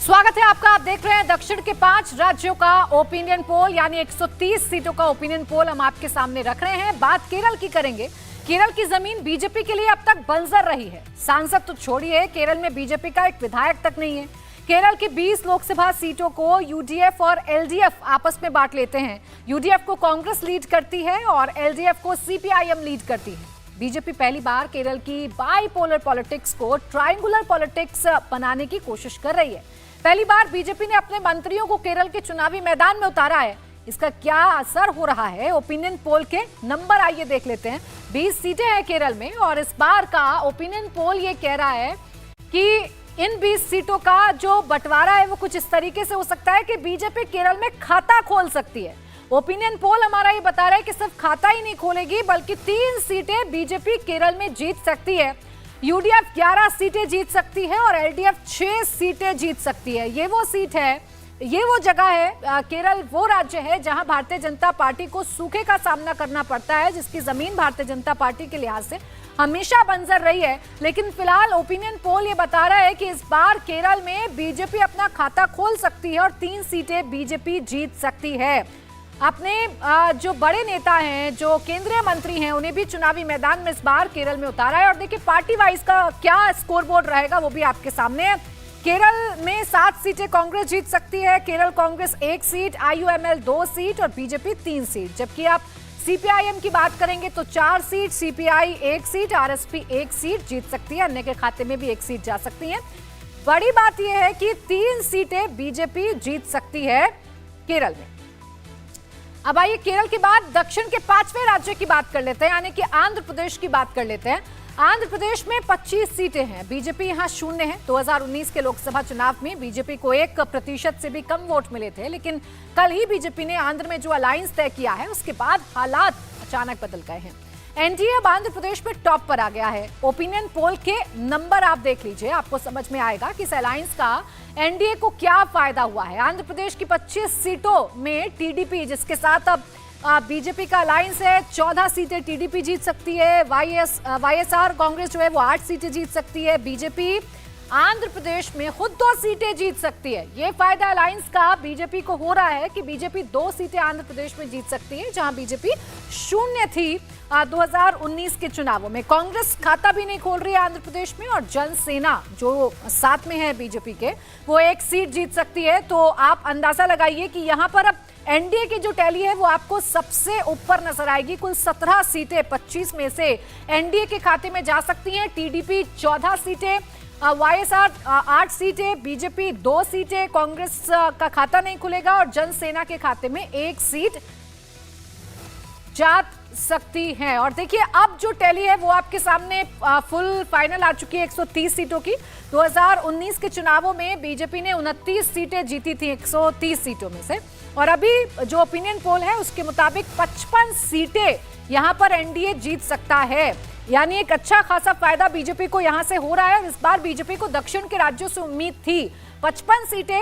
स्वागत है आपका। आप देख रहे हैं दक्षिण के 5 राज्यों का ओपिनियन पोल, यानी 130 सीटों का ओपिनियन पोल हम आपके सामने रख रहे हैं। बात केरल की करेंगे। केरल की जमीन बीजेपी के लिए अब तक बंजर रही है। सांसद तो छोड़िए, केरल में बीजेपी का एक विधायक तक नहीं है। केरल की 20 लोकसभा सीटों को यूडीएफ और एलडीएफ आपस में बांट लेते हैं। यूडीएफ को कांग्रेस लीड करती है और एलडीएफ को सीपीआईएम लीड करती है। बीजेपी पहली बार केरल की बाइपोलर पॉलिटिक्स को ट्रायंगुलर पॉलिटिक्स बनाने की कोशिश कर रही है। पहली बार बीजेपी ने अपने मंत्रियों को केरल के चुनावी मैदान में उतारा है। इसका क्या असर हो रहा है, ओपिनियन पोल के नंबर आइए देख लेते हैं। 20 सीटें हैं केरल में और इस बार का ओपिनियन पोल ये कह रहा है कि इन 20 सीटों का जो बंटवारा है वो कुछ इस तरीके से हो सकता है कि बीजेपी केरल में खाता खोल सकती है। ओपिनियन पोल हमारा ये बता रहा है कि सिर्फ खाता ही नहीं खोलेगी बल्कि 3 सीटें बीजेपी केरल में जीत सकती है। यूडीएफ 11 सीटें जीत सकती है और एलडीएफ 6 सीटें जीत सकती है। ये वो सीट है, ये वो जगह है, केरल वो राज्य है जहां भारतीय जनता पार्टी को सूखे का सामना करना पड़ता है, जिसकी जमीन भारतीय जनता पार्टी के लिहाज से हमेशा बंजर रही है। लेकिन फिलहाल ओपिनियन पोल ये बता रहा है कि इस बार केरल में बीजेपी अपना खाता खोल सकती है और 3 सीटें बीजेपी जीत सकती है। अपने जो बड़े नेता हैं, जो केंद्रीय मंत्री हैं, उन्हें भी चुनावी मैदान में इस बार केरल में उतारा है। और देखिए पार्टी वाइज का क्या स्कोर बोर्ड रहेगा वो भी आपके सामने है। केरल में 7 सीटें कांग्रेस जीत सकती है। Kerala Congress 1 seat, IUML 2 seat और बीजेपी 3 सीट। जबकि आप सीपीआईएम की बात करेंगे तो 4 seat, CPI 1 seat, RSP 1 seat जीत सकती है। अन्य के खाते में भी 1 सीट जा सकती है। बड़ी बात यह है कि 3 सीटें बीजेपी जीत सकती है केरल में। अब आइए केरल के बाद दक्षिण के 5वें राज्य की बात कर लेते हैं, यानी कि आंध्र प्रदेश की बात कर लेते हैं। आंध्र प्रदेश में 25 सीटें हैं, बीजेपी यहां 0 है। 2019 के लोकसभा चुनाव में बीजेपी को 1% से भी कम वोट मिले थे, लेकिन कल ही बीजेपी ने आंध्र में जो अलायंस तय किया है उसके बाद हालात अचानक बदल गए हैं। एनडीए अब आंध्र प्रदेश में टॉप पर आ गया है। ओपिनियन पोल के नंबर आप देख लीजिए, आपको समझ में आएगा कि इस अलायंस का एनडीए को क्या फायदा हुआ है। आंध्र प्रदेश की 25 सीटों में टीडीपी, जिसके साथ अब बीजेपी का अलायंस है, 14 सीटें टीडीपी जीत सकती है। वाईएसआर कांग्रेस जो है वो 8 सीटें जीत सकती है। बीजेपी आंध्र प्रदेश में खुद 2 सीटें जीत सकती है। ये फायदा अलायंस का बीजेपी को हो रहा है कि बीजेपी 2 सीटें आंध्र प्रदेश में जीत सकती है, जहां बीजेपी 0 थी 2019 के चुनावों में। कांग्रेस खाता भी नहीं खोल रही है आंध्र प्रदेश में और जनसेना जो साथ में है बीजेपी के, वो 1 सीट जीत सकती है। तो आप अंदाजा लगाइए कि यहां पर अब एनडीए की जो टैली है वो आपको सबसे ऊपर नजर आएगी। कुल 17 सीटें 25 में से एनडीए के खाते में जा सकती हैं। टीडीपी 14 सीटें, वाईएसआर 8 सीटें, बीजेपी 2 सीटें, कांग्रेस का खाता नहीं खुलेगा और जनसेना के खाते में 1 सीट जा सकती है। और देखिए अब जो टैली है वो आपके सामने फुल फाइनल आ चुकी है 130 सीटों की। 2019 के चुनावों में बीजेपी ने 29 सीटें जीती थी 130 सीटों में से, और अभी जो ओपिनियन पोल है उसके मुताबिक 55 सीटें यहां पर एनडीए जीत सकता है। यानी एक अच्छा खासा फायदा बीजेपी को यहां से हो रहा है। इस बार बीजेपी को दक्षिण के राज्यों से उम्मीद थी। 55 सीटें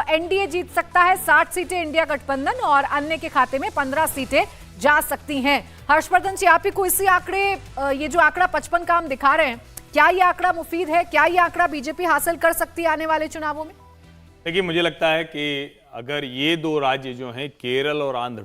एनडीए जीत सकता है, 60 सीटें इंडिया गठबंधन और अन्य के खाते में 15 सीटें जा सकती हैं। हर्षवर्धन जी, आप ही को इसी आंकड़े, ये जो आंकड़ा 55 का हम दिखा रहे हैं, क्या ये आंकड़ा मुफीद है? क्या ये आंकड़ा बीजेपी हासिल कर सकती है आने वाले चुनावों में? देखिए, मुझे लगता है कि अगर ये 2 राज्य जो हैं, केरल और आंध्र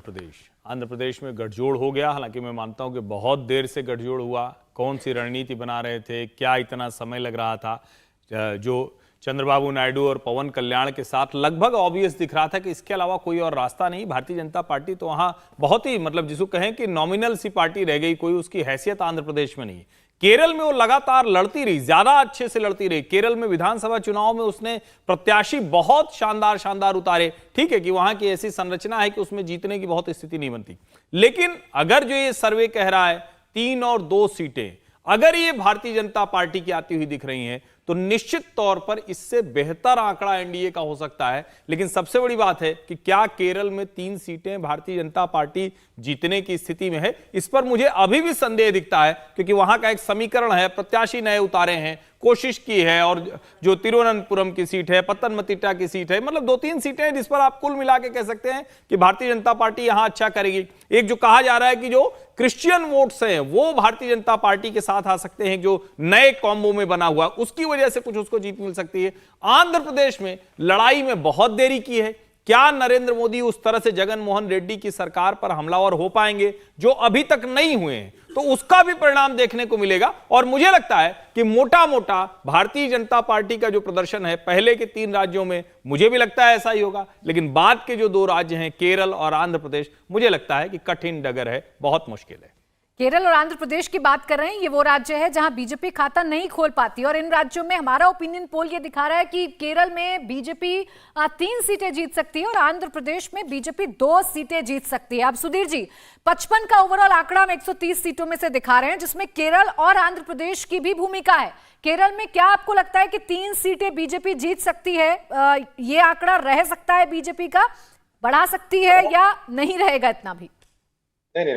प्रदेश में गठजोड़ हो गया, हालांकि मैं मानता हूं कि बहुत देर से गठजोड़ हुआ, कौन सी रणनीति बना रहे थे, क्या इतना समय लग रहा था, जो चंद्रबाबू नायडू और पवन कल्याण के साथ लगभग ऑब्वियस दिख रहा था कि इसके अलावा कोई और रास्ता नहीं। भारतीय जनता पार्टी तो वहां बहुत ही, मतलब जिसको कहें कि नॉमिनल सी पार्टी रह गई, कोई उसकी हैसियत आंध्र प्रदेश में नहीं। केरल में वो लगातार लड़ती रही, ज्यादा अच्छे से लड़ती रही। केरल में विधानसभा चुनाव में उसने प्रत्याशी बहुत शानदार उतारे। ठीक है कि वहां की ऐसी संरचना है कि उसमें जीतने की बहुत स्थिति नहीं बनती, लेकिन अगर जो ये सर्वे कह रहा है 3 और 2 सीटें अगर ये भारतीय जनता पार्टी की आती हुई दिख रही हैं, तो निश्चित तौर पर इससे बेहतर आंकड़ा एनडीए का हो सकता है। लेकिन सबसे बड़ी बात है कि क्या केरल में 3 सीटें भारतीय जनता पार्टी जीतने की स्थिति में है? इस पर मुझे अभी भी संदेह दिखता है, क्योंकि वहां का एक समीकरण है, प्रत्याशी नए उतारे हैं, कोशिश की है, और जो तिरुवनंतपुरम की सीट है, पत्तनमतिट्टा की सीट है, मतलब 2-3 सीटें हैं जिस पर आप कुल मिला के कह सकते हैं कि भारतीय जनता पार्टी यहां अच्छा करेगी। एक जो कहा जा रहा है कि जो क्रिश्चियन वोट्स हैं वो भारतीय जनता पार्टी के साथ आ सकते हैं, जो नए कॉम्बो में बना हुआ, उसकी वजह से कुछ उसको जीत मिल सकती है। आंध्र प्रदेश में लड़ाई में बहुत देरी की है। क्या नरेंद्र मोदी उस तरह से जगन मोहन रेड्डी की सरकार पर हमलावर हो पाएंगे जो अभी तक नहीं हुए हैं? तो उसका भी परिणाम देखने को मिलेगा। और मुझे लगता है कि मोटा मोटा भारतीय जनता पार्टी का जो प्रदर्शन है पहले के 3 राज्यों में, मुझे भी लगता है ऐसा ही होगा, लेकिन बाद के जो 2 राज्य हैं केरल और आंध्र प्रदेश, मुझे लगता है कि कठिन डगर है, बहुत मुश्किल है। केरल और आंध्र प्रदेश की बात कर रहे हैं, ये वो राज्य है जहां बीजेपी खाता नहीं खोल पाती, और इन राज्यों में हमारा ओपिनियन पोल ये दिखा रहा है कि केरल में बीजेपी 3 सीटें जीत सकती है और आंध्र प्रदेश में बीजेपी 2 सीटें जीत सकती है। अब सुधीर जी, 55 का ओवरऑल आंकड़ा हम 130 सीटों में से दिखा रहे हैं, जिसमें केरल और आंध्र प्रदेश की भी भूमिका है। केरल में क्या आपको लगता है कि 3 सीटें बीजेपी जीत सकती है? ये आंकड़ा रह सकता है बीजेपी का, बढ़ा सकती है या नहीं रहेगा इतना भी? नहीं,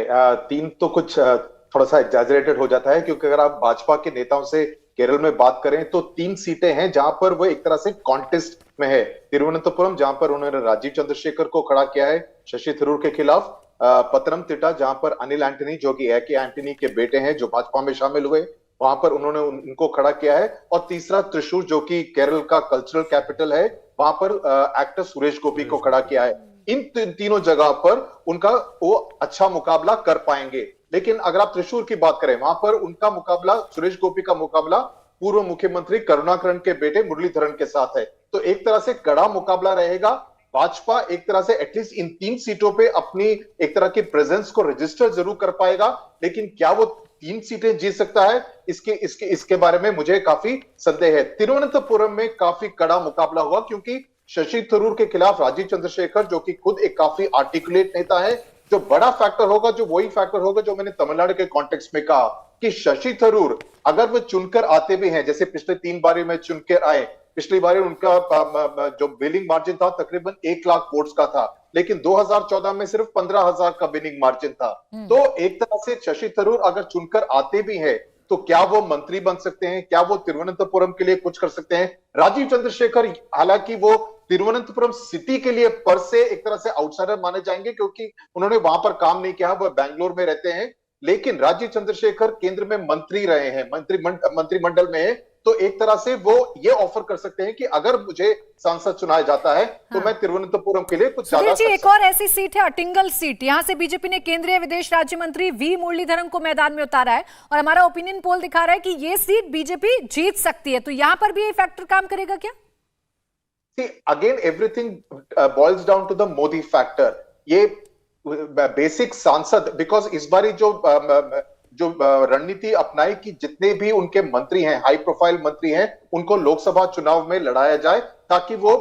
3 तो कुछ थोड़ा सा एग्जैजरेटेड हो जाता है, क्योंकि अगर आप भाजपा के नेताओं से केरल में बात करें तो 3 सीटें हैं जहां पर वो एक तरह से कॉन्टेस्ट में है। तिरुवनंतपुरम, जहां पर उन्होंने राजीव चंद्रशेखर को खड़ा किया है शशि थरूर के खिलाफ, पतनमतिट्टा जहां पर अनिल एंटनी जो कि ए.के. एंटनी के बेटे हैं जो भाजपा में शामिल हुए, वहां पर उन्होंने उनको खड़ा किया है, और तीसरा त्रिशूर जो कि केरल का कल्चरल कैपिटल है, वहां पर एक्टर सुरेश गोपी को खड़ा किया है। इन तीनों जगह पर उनका वो अच्छा मुकाबला कर पाएंगे। लेकिन अगर आप त्रिशूर की बात करें, वहां पर उनका मुकाबला, सुरेश गोपी का मुकाबला पूर्व मुख्यमंत्री करुणाकरण के बेटे मुरलीधरन के साथ है। तो एक तरह से कड़ा मुकाबला रहेगा। भाजपा एक तरह से एटलीस्ट इन 3 सीटों पे अपनी एक तरह की प्रेजेंस को रजिस्टर जरूर कर पाएगा, लेकिन क्या वो 3 सीटें जीत सकता है, इसके बारे में मुझे काफी संदेह है। तिरुवनंतपुरम में काफी कड़ा मुकाबला हुआ, क्योंकि शशि थरूर के खिलाफ राजीव चंद्रशेखर जो कि खुद एक काफी आर्टिकुलेट नेता है, जो बड़ा फैक्टर होगा, जो वही फैक्टर होगा जो मैंने तमिलनाडु के कॉन्टेक्स्ट में कहा कि शशि थरूर अगर वो चुनकर आते भी हैं, जैसे पिछले 3 बारी में चुनकर आए, पिछली बारी उनका जो विनिंग मार्जिन था तकरीबन 1 लाख वोट्स का था, लेकिन 2014 में सिर्फ 15,000 का विनिंग मार्जिन था। तो एक तरह से शशि थरूर अगर चुनकर आते भी हैं तो क्या वो मंत्री बन सकते हैं, क्या वो तिरुवनंतपुरम के लिए कुछ कर सकते हैं? राजीव चंद्रशेखर हालांकि वो तिरुवनंतपुरम सिटी के लिए पर से एक तरह से आउटसाइडर माने जाएंगे, क्योंकि उन्होंने वहां पर काम नहीं किया, वो बैंगलोर में रहते हैं, लेकिन राजीव चंद्रशेखर केंद्र में मंत्री रहे हैं, मंत्रिमंडल में है, तो एक तरह से वो ये ऑफर कर सकते हैं कि अगर मुझे सांसद चुनाया जाता है तो मैं तिरुवनंतपुरम के लिए कुछ ज्यादा। एक और ऐसी सीट है अटिंगल सीट, यहां से बीजेपी ने केंद्रीय विदेश राज्य मंत्री वी मुरलीधरन को मैदान में उतारा है, और हमारा ओपिनियन पोल दिखा रहा है कि ये सीट बीजेपी जीत सकती है। तो यहां पर भी ये फैक्टर काम करेगा क्या? See, again, everything boils down to the Modi factor. ये बेसिक सांसद, बिकॉज इस बारी जो रणनीति अपनाई कि जितने भी उनके मंत्री हैं, हाई प्रोफाइल मंत्री हैं, उनको लोकसभा चुनाव में लड़ाया जाए ताकि वो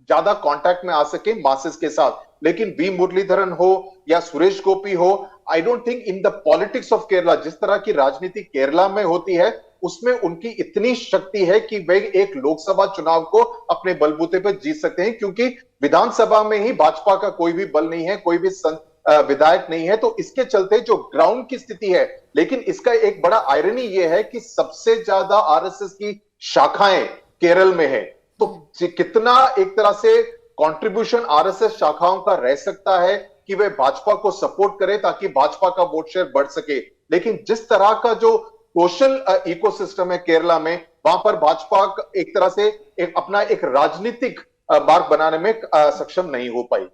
ज्यादा कांटेक्ट में आ सके मासेस के साथ। लेकिन वी मुरलीधरन हो या सुरेश गोपी हो, I don't think in the politics of Kerala, जिस तरह की राजनीति केरला में होती है, उसमें उनकी इतनी शक्ति है कि वे एक लोकसभा चुनाव को अपने बलबूते पर जीत सकते हैं, क्योंकि विधानसभा में ही भाजपा का कोई भी बल नहीं है, कोई भी विधायक नहीं है। तो इसके चलते जो ग्राउंड की स्थिति है, लेकिन इसका एक बड़ा आयरनी यह है कि सबसे ज्यादा आरएसएस की शाखाएं केरल में है, तो कितना एक तरह से कंट्रीब्यूशन आरएसएस शाखाओं का रह सकता है कि वे भाजपा को सपोर्ट करें ताकि भाजपा का वोट शेयर बढ़ सके। लेकिन जिस तरह का जो सोशल इकोसिस्टम है केरला में, वहां पर भाजपा एक तरह से अपना एक राजनीतिक मार्ग बनाने में सक्षम नहीं हो पाई।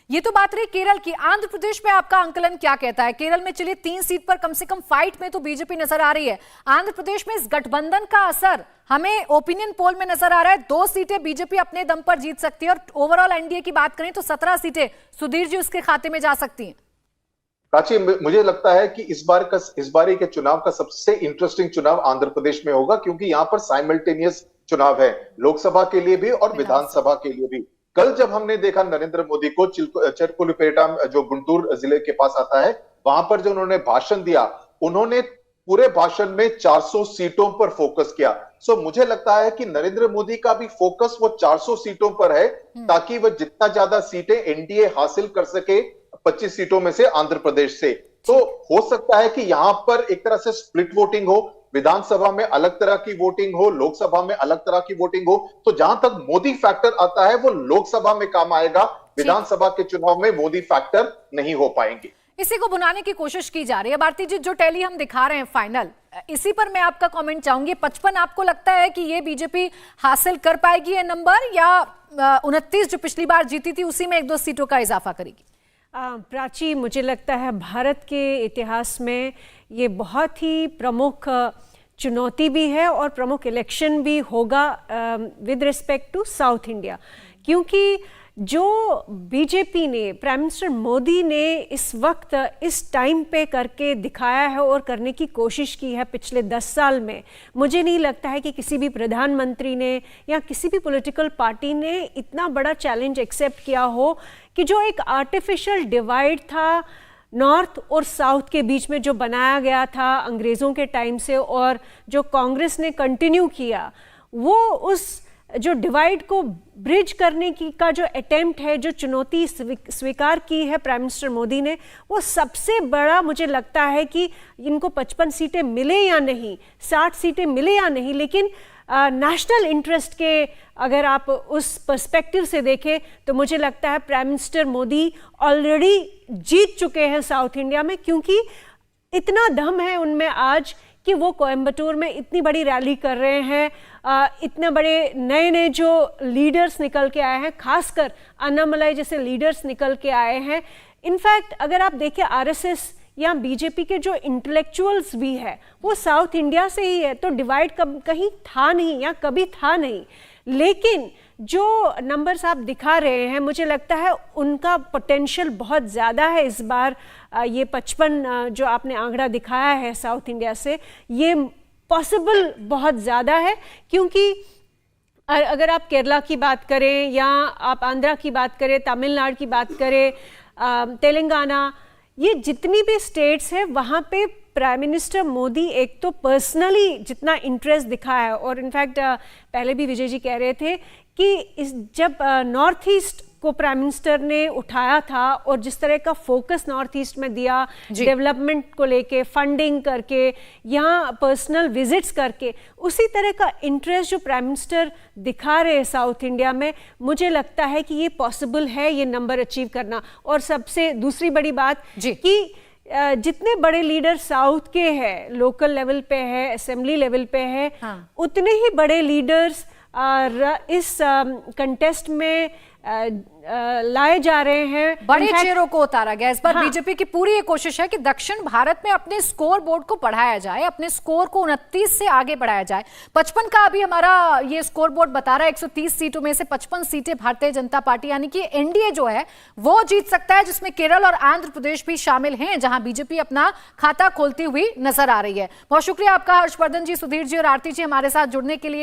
ये तो बात रही केरल की। आंध्र प्रदेश में आपका आंकलन क्या कहता है? केरल में चलिए 3 सीट पर कम से कम फाइट में तो बीजेपी नजर आ रही है, आंध्र प्रदेश में इस गठबंधन का असर हमें ओपिनियन पोल में नजर आ रहा है। 2 सीटें बीजेपी अपने दम पर जीत सकती है, और ओवरऑल एनडीए की बात करें तो 17 सीटें सुधीर जी उसके खाते में जा सकती हैं। प्राची, मुझे लगता है कि इस बारी के चुनाव का सबसे इंटरेस्टिंग चुनाव आंध्र प्रदेश में होगा, क्योंकि यहाँ पर साइमल्टेनियस चुनाव है, लोकसभा के लिए भी और विधानसभा के लिए भी। कल जब हमने देखा नरेंद्र मोदी को चिरकुलपेटा जो गुंटूर जिले के पास आता है, वहां पर जो उन्होंने भाषण दिया, उन्होंने पूरे भाषण में 400 सीटों पर फोकस किया। सो मुझे लगता है कि नरेंद्र मोदी का भी फोकस वो 400 सीटों पर है, ताकि वह जितना ज्यादा सीटें एनडीए हासिल कर सके 25 सीटों में से आंध्र प्रदेश से। तो हो सकता है कि यहां पर एक तरह से स्प्लिट वोटिंग हो, विधानसभा में अलग तरह की वोटिंग हो, लोकसभा में अलग तरह की वोटिंग हो, तो जहां तक मोदी फैक्टर आता है वो लोकसभा में काम आएगा, विधानसभा के चुनाव में मोदी फैक्टर नहीं हो पाएंगे। इसी को बुनाने की कोशिश की जा रही है। भारती जी, जो टैली हम दिखा रहे हैं फाइनल, इसी पर मैं आपका कमेंट चाहूंगी। 55 आपको लगता है कि ये बीजेपी हासिल कर पाएगी ये नंबर, या 29 जो पिछली बार जीती थी उसी में 1-2 सीटों का इजाफा करेगी? प्राची, मुझे लगता है भारत के इतिहास में ये बहुत ही प्रमुख चुनौती भी है और प्रमुख इलेक्शन भी होगा with respect to South India, क्योंकि जो बीजेपी ने, प्राइम मिनिस्टर मोदी ने इस वक्त इस टाइम पे करके दिखाया है और करने की कोशिश की है पिछले 10 साल में, मुझे नहीं लगता है कि किसी भी प्रधानमंत्री ने या किसी भी पॉलिटिकल पार्टी ने इतना बड़ा चैलेंज एक्सेप्ट किया हो कि जो एक आर्टिफिशियल डिवाइड था नॉर्थ और साउथ के बीच में जो बनाया गया था अंग्रेज़ों के टाइम से और जो कांग्रेस ने कंटिन्यू किया, वो उस जो डिवाइड को ब्रिज करने की का जो अटेम्प्ट है, जो चुनौती स्वीकार की है प्राइम मिनिस्टर मोदी ने, वो सबसे बड़ा मुझे लगता है कि इनको 55 सीटें मिले या नहीं, 60 सीटें मिले या नहीं, लेकिन नेशनल इंटरेस्ट के अगर आप उस पर्सपेक्टिव से देखें तो मुझे लगता है प्राइम मिनिस्टर मोदी ऑलरेडी जीत चुके हैं साउथ इंडिया में, क्योंकि इतना दम है उनमें आज कि वो कोयम्बटूर में इतनी बड़ी रैली कर रहे हैं, इतने बड़े नए नए जो लीडर्स निकल के आए हैं, खासकर अन्नामलाई जैसे लीडर्स निकल के आए हैं। इनफैक्ट अगर आप देखें आरएसएस या बीजेपी के जो इंटेलेक्चुअल्स भी है वो साउथ इंडिया से ही है, तो डिवाइड कहीं था नहीं या कभी था नहीं, लेकिन जो नंबर्स आप दिखा रहे हैं मुझे लगता है उनका पोटेंशियल बहुत ज़्यादा है इस बार। ये 55 जो आपने आंकड़ा दिखाया है साउथ इंडिया से, ये पॉसिबल बहुत ज़्यादा है, क्योंकि अगर आप केरला की बात करें या आप आंध्रा की बात करें, तमिलनाडु की बात करें, तेलंगाना, ये जितनी भी स्टेट्स हैं वहाँ पे प्राइम मिनिस्टर मोदी एक तो पर्सनली जितना इंटरेस्ट दिखाया है, और इनफैक्ट पहले भी विजय जी कह रहे थे कि जब नॉर्थ ईस्ट को प्राइम मिनिस्टर ने उठाया था और जिस तरह का फोकस नॉर्थ ईस्ट में दिया, डेवलपमेंट को लेके, फंडिंग करके, यहाँ पर्सनल विजिट्स करके, उसी तरह का इंटरेस्ट जो प्राइम मिनिस्टर दिखा रहे हैं साउथ इंडिया में, मुझे लगता है कि ये पॉसिबल है ये नंबर अचीव करना। और सबसे दूसरी बड़ी बात कि जितने बड़े लीडर साउथ के हैं, लोकल लेवल पे है, असेंबली लेवल पे है, उतने ही बड़े लीडर्स इस कंटेस्ट में लाए जा रहे हैं। बड़े चेहरों को उतारा गया इस बार। बीजेपी की पूरी ये कोशिश है कि दक्षिण भारत में अपने स्कोर बोर्ड को बढ़ाया जाए, अपने स्कोर को 29 से आगे बढ़ाया जाए। 55 का अभी हमारा ये स्कोर बोर्ड बता रहा है, 130 सीटों में से 55 सीटें भारतीय जनता पार्टी यानी कि एनडीए जो है वो जीत सकता है, जिसमें केरल और आंध्र प्रदेश भी शामिल हैं, जहां बीजेपी अपना खाता खोलती हुई नजर आ रही है। बहुत शुक्रिया आपका हर्षवर्धन जी, सुधीर जी और आरती जी हमारे साथ जुड़ने के लिए।